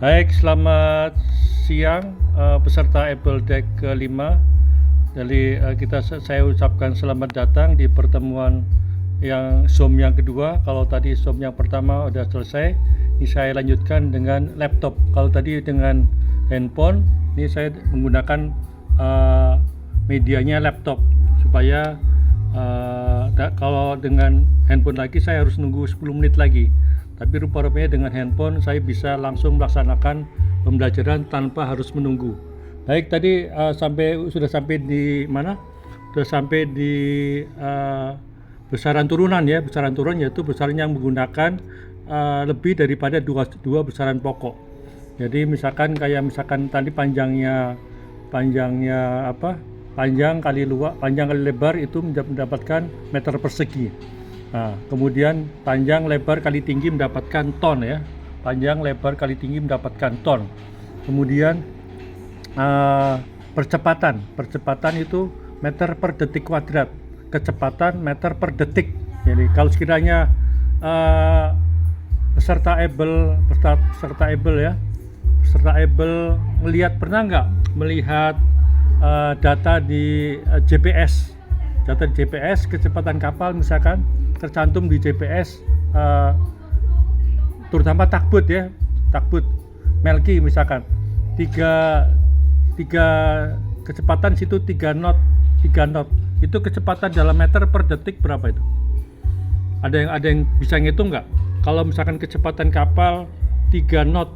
Baik, selamat siang peserta Able Deck ke-5. Jadi saya ucapkan selamat datang di pertemuan yang Zoom yang kedua. Kalau tadi Zoom yang pertama udah selesai, ini saya lanjutkan dengan laptop. Kalau tadi dengan handphone, ini saya menggunakan medianya laptop supaya kalau dengan handphone lagi saya harus nunggu 10 menit lagi. Tapi rupa-rupanya dengan handphone saya bisa langsung melaksanakan pembelajaran tanpa harus menunggu. Baik, tadi sudah sampai di mana? Sudah sampai di besaran turunan ya. Besaran turun yaitu besaran yang menggunakan lebih daripada dua besaran pokok. Jadi misalkan tadi panjang kali lebar itu mendapatkan meter persegi. Nah, kemudian panjang lebar kali tinggi mendapatkan ton ya. Panjang lebar kali tinggi mendapatkan ton. Kemudian percepatan itu meter per detik kuadrat. Kecepatan meter per detik. Jadi kalau sekiranya peserta able pernah nggak melihat data di GPS. Data di GPS kecepatan kapal misalkan tercantum di GPS, terutama takbut Melki misalkan tiga kecepatan situ 3 knot itu kecepatan dalam meter per detik berapa itu? Ada yang bisa ngitung nggak? Kalau misalkan kecepatan kapal 3 knot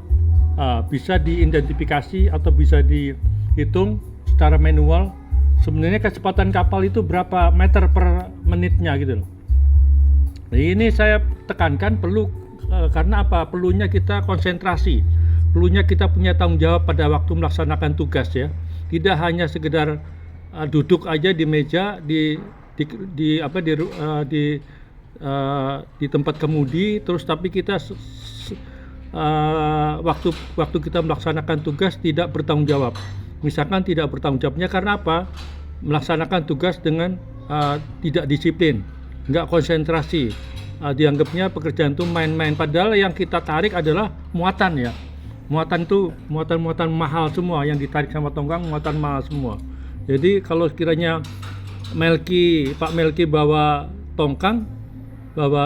bisa diidentifikasi atau bisa dihitung secara manual sebenarnya kecepatan kapal itu berapa meter per menitnya gitu loh. Ini saya tekankan perlu karena apa? Perlunya kita konsentrasi, perlunya kita punya tanggung jawab pada waktu melaksanakan tugas ya. Tidak hanya sekedar duduk aja di meja di tempat kemudi terus tapi kita waktu kita melaksanakan tugas tidak bertanggung jawab. Misalkan tidak bertanggung jawabnya karena apa? Melaksanakan tugas dengan tidak disiplin, nggak konsentrasi, dianggapnya pekerjaan itu main-main, padahal yang kita tarik adalah muatan ya. Muatan itu muatan mahal semua yang ditarik sama tongkang, muatan mahal semua. Jadi kalau sekiranya Pak Melki bawa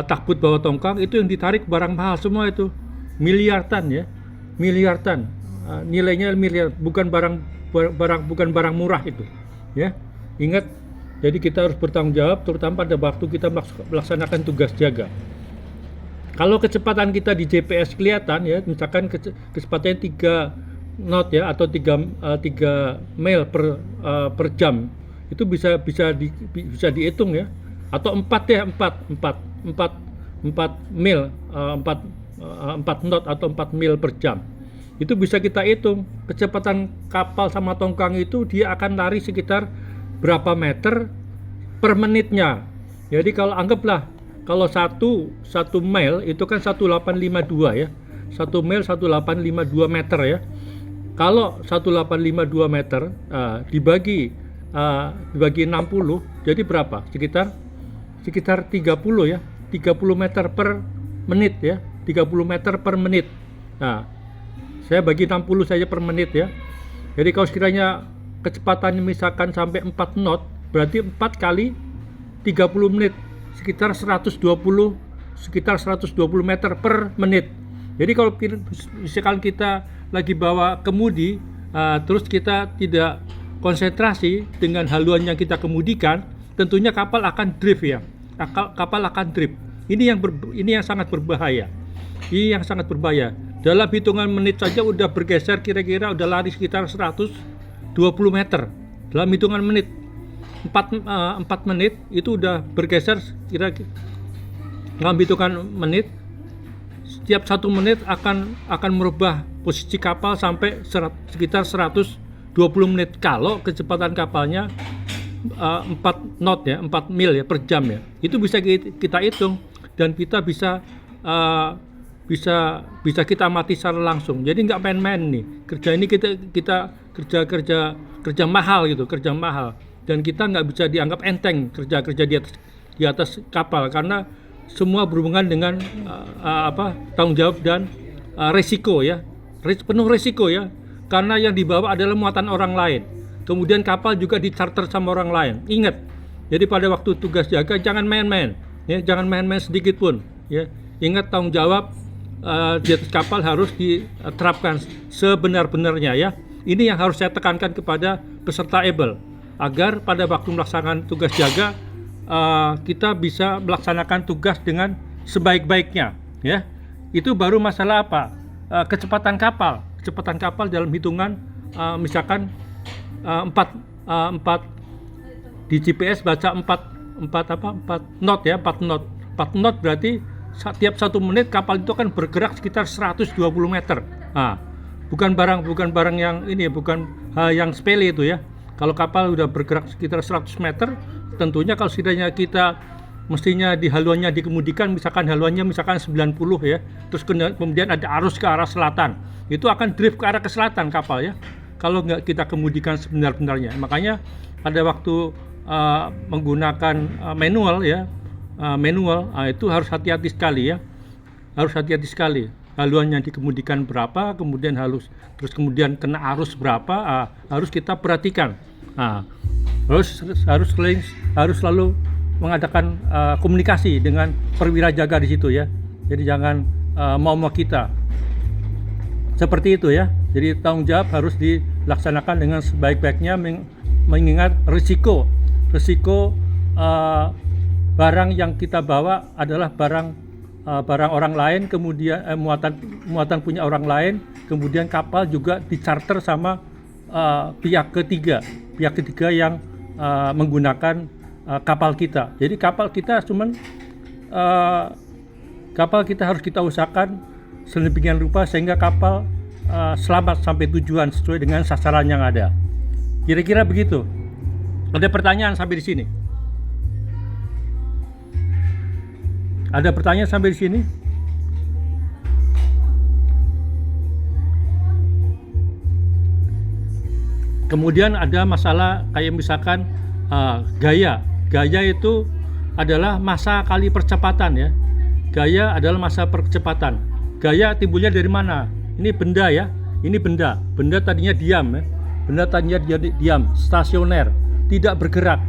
takbut bawa tongkang, itu yang ditarik barang mahal semua, itu miliar tan, nilainya miliar, bukan barang murah itu ya. Ingat, jadi kita harus bertanggung jawab terutama pada waktu kita melaksanakan tugas jaga. Kalau kecepatan kita di GPS kelihatan ya, misalkan kecepatannya 3 knot ya atau 3 mil per jam, itu bisa dihitung ya. Atau 4 mil 4 knot atau 4 mil per jam. Itu bisa kita hitung. Kecepatan kapal sama tongkang itu dia akan lari sekitar berapa meter per menitnya. Jadi kalau anggaplah kalau satu mil itu kan 1852 ya. 1 mil 1852 meter ya. Kalau 1852 meter dibagi 60 jadi berapa? Sekitar 30 ya. 30 meter per menit ya. 30 meter per menit. Nah, saya bagi 60 saja per menit ya. Jadi kalau sekiranya kecepatan misalkan sampai 4 knot, berarti 4 kali 30 menit, sekitar 120 meter per menit. Jadi kalau misalkan kita lagi bawa kemudi, terus kita tidak konsentrasi dengan haluan yang kita kemudikan, tentunya kapal akan drift ya. Kapal akan drift. Ini yang sangat berbahaya. Dalam hitungan menit saja udah bergeser, kira-kira udah lari sekitar 120 meter dalam hitungan menit. 4 menit itu udah bergeser kira-kira dalam hitungan menit. Setiap 1 menit akan merubah posisi kapal sampai sekitar 120 menit kalau kecepatan kapalnya 4 knot ya, 4 mil ya per jam ya. Itu bisa kita hitung dan kita bisa kita amati secara langsung. Jadi nggak main-main nih. Kerja ini kita kerja mahal gitu, kerja mahal. Dan kita nggak bisa dianggap enteng kerja di atas kapal karena semua berhubungan dengan tanggung jawab dan resiko ya. penuh risiko ya, karena yang dibawa adalah muatan orang lain. Kemudian kapal juga dicarter sama orang lain. Ingat, jadi pada waktu tugas jaga jangan main-main, ya, jangan main-main sedikit pun. Ya, ingat tanggung jawab di atas kapal harus diterapkan sebenar-benarnya ya. Ini yang harus saya tekankan kepada peserta ABLE, agar pada waktu melaksanakan tugas jaga kita bisa melaksanakan tugas dengan sebaik-baiknya. Ya, itu baru masalah apa? Kecepatan kapal dalam hitungan misalkan 4 di GPS baca 4 knot ya, 4 knot berarti tiap 1 menit kapal itu akan bergerak sekitar 120 meter. Bukan barang yang ini, bukan hal yang sepele itu ya. Kalau kapal udah bergerak sekitar 100 meter, tentunya kalau setidaknya kita mestinya di haluannya dikemudikan, misalkan haluannya misalkan 90 ya, terus kemudian ada arus ke arah selatan, itu akan drift ke arah ke selatan kapal ya, kalau nggak kita kemudikan sebenar-benarnya. Makanya pada waktu menggunakan manual ya, itu harus hati-hati sekali ya, harus hati-hati sekali. Haluannya dikemudikan berapa, kemudian terus kemudian kena arus berapa, harus kita perhatikan. Harus selalu mengadakan komunikasi dengan perwira jaga di situ ya. Jadi jangan mau kita. Seperti itu ya. Jadi tanggung jawab harus dilaksanakan dengan sebaik-baiknya, mengingat risiko barang yang kita bawa adalah barang orang lain, kemudian muatan punya orang lain, kemudian kapal juga dicarter sama pihak ketiga yang menggunakan kapal kita. Jadi kapal kita harus kita usahakan sedemikian rupa sehingga kapal selamat sampai tujuan sesuai dengan sasaran yang ada. Kira-kira begitu. Ada pertanyaan sampai di sini? Ada pertanyaan sampai di sini? Kemudian ada masalah kayak misalkan gaya itu adalah masa kali percepatan ya. Gaya adalah masa percepatan. Gaya timbulnya dari mana? Ini benda ya. Ini benda tadinya diam ya. Benda tadinya diam, stasioner, tidak bergerak.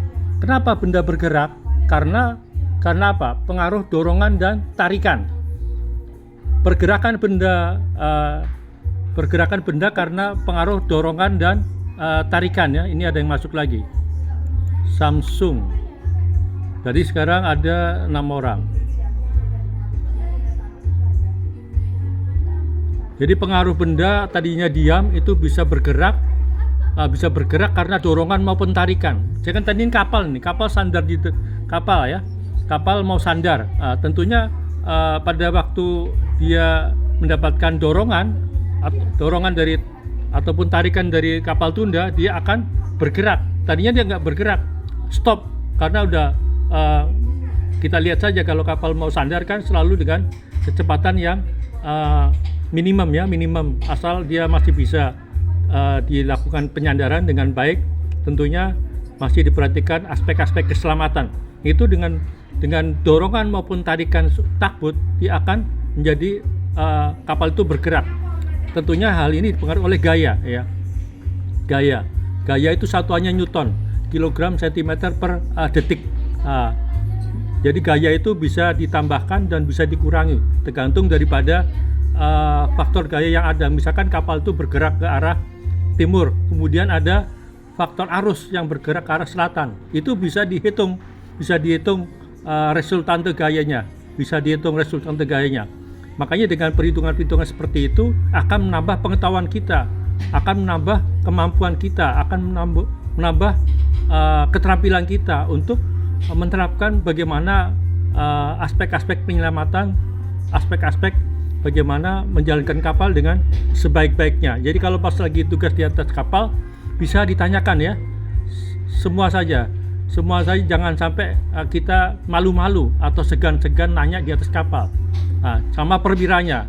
Kenapa benda bergerak? Karena apa? Pengaruh dorongan dan tarikan. Pergerakan benda karena pengaruh dorongan dan tarikan ya. Ini ada yang masuk lagi. Samsung. Jadi sekarang ada 6 orang. Jadi pengaruh benda tadinya diam itu bisa bergerak karena dorongan maupun tarikan. Saya kan tadi ini kapal sandar di kapal ya. Kapal mau sandar. Tentunya pada waktu dia mendapatkan dorongan dari ataupun tarikan dari kapal tunda, dia akan bergerak. Tadinya dia nggak bergerak, stop, karena udah kita lihat saja kalau kapal mau sandar kan selalu dengan kecepatan yang minimum, asal dia masih bisa dilakukan penyandaran dengan baik. Tentunya masih diperhatikan aspek-aspek keselamatan. Itu dengan dorongan maupun tarikan takbut, dia akan menjadi kapal itu bergerak. Tentunya hal ini dipengaruhi oleh gaya ya. Gaya itu satuannya Newton, kilogram sentimeter per detik. Jadi gaya itu bisa ditambahkan dan bisa dikurangi tergantung daripada faktor gaya yang ada. Misalkan kapal itu bergerak ke arah timur, kemudian ada faktor arus yang bergerak ke arah selatan. Itu bisa dihitung resultante gayanya. Makanya dengan perhitungan-perhitungan seperti itu akan menambah pengetahuan kita, akan menambah kemampuan kita, akan menambah keterampilan kita untuk menerapkan bagaimana aspek-aspek penyelamatan, aspek-aspek bagaimana menjalankan kapal dengan sebaik-baiknya. Jadi kalau pas lagi tugas di atas kapal bisa ditanyakan ya, semua saja, jangan sampai kita malu-malu atau segan-segan nanya di atas kapal. Sama perwiranya,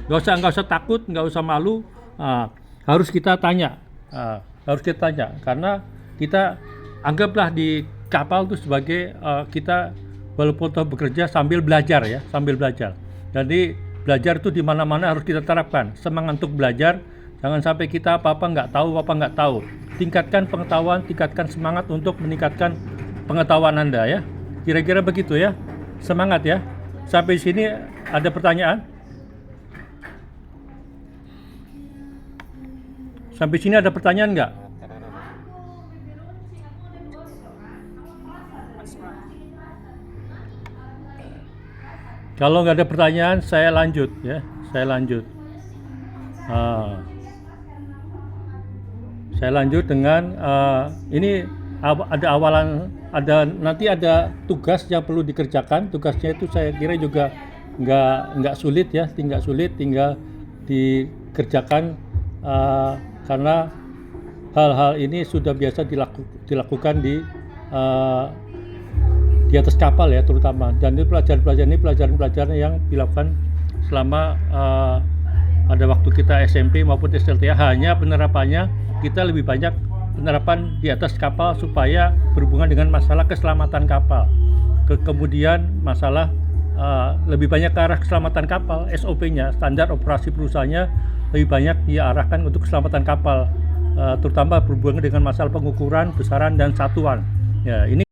nggak usah takut, nggak usah malu, harus kita tanya, karena kita anggaplah di kapal itu sebagai kita walaupun bekerja sambil belajar ya, Jadi belajar itu di mana-mana harus kita terapkan. Semangat untuk belajar, jangan sampai kita apa-apa nggak tahu. Tingkatkan pengetahuan, tingkatkan semangat untuk meningkatkan pengetahuan Anda ya. Kira-kira begitu ya. Semangat ya. Sampai sini ada pertanyaan? Sampai sini ada pertanyaan nggak? Kalau nggak ada pertanyaan, saya lanjut ya. Saya lanjut. Saya lanjut dengan ini nanti ada tugas yang perlu dikerjakan. Tugasnya itu saya kira juga nggak sulit ya, tinggal dikerjakan karena hal-hal ini sudah biasa dilakukan di atas kapal ya terutama, dan ini pelajaran yang dilakukan selama pada waktu kita SMP maupun SLTA. Hanya penerapannya kita lebih banyak penerapan di atas kapal supaya berhubungan dengan masalah keselamatan kapal. Kemudian masalah lebih banyak ke arah keselamatan kapal, SOP-nya, standar operasi perusahaannya lebih banyak diarahkan untuk keselamatan kapal, terutama berhubungan dengan masalah pengukuran, besaran dan satuan. Ya, ini